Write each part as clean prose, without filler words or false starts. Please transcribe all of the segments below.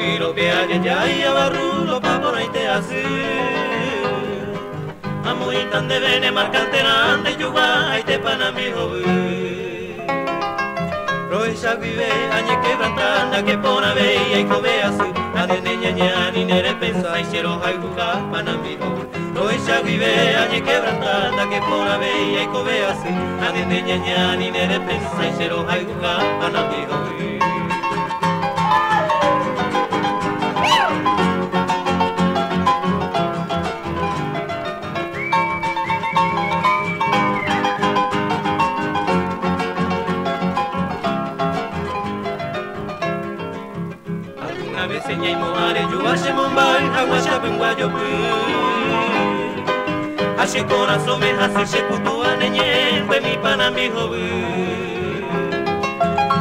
Tiro peaje ya y abarrulo pa por ahí te hace. Amuitan de bene marcanteran de yuga y te panami hobe. Roisa vive añe quebrantanda que pona veia y cobe así. Ade neña ni nere pensa y cero hay buca panami hobe. Roisa vive añe quebrantanda que pona veia y cobe así. Ade neña ni nere pensa y cero hay buca panami hobe. Seña y moare yuashe mumbai aguasha benguayo pu ashe corazón me hace she putua neñe fue mi pana mi jobu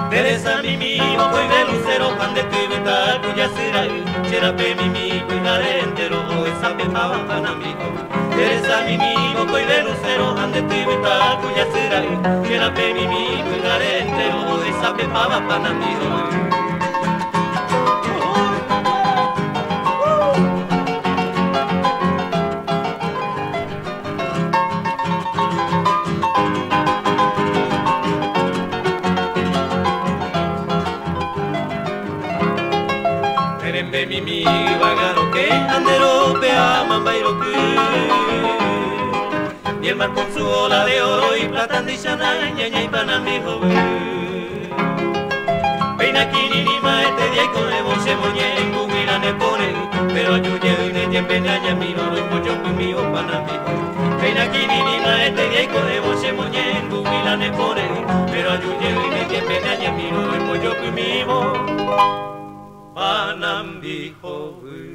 Teresa mimi ojo y de lucero pan de tu vital cuya será cherape mimi cuidare entero esa me pava pana mi jobu Teresa mimi ojo y de lucero pan de tu vital cuya será cherape mimi cuidare entero esa me pava pana mi jobu Terembe mimi bagaro que andero pea mambairo que y el mar con su ola de oro y plata andishana ñaña y panami joven Peina kiriri maete dia y con evo se moñe en gumira ne pone pero ayuye y ne tiempe ñaña miro lo pollo mío panami Peina kiriri maete dia y con evo se moñe en gumira ne pone pero ayuye y ne tiempe ñaña miro lo pollo mío Panambi hoy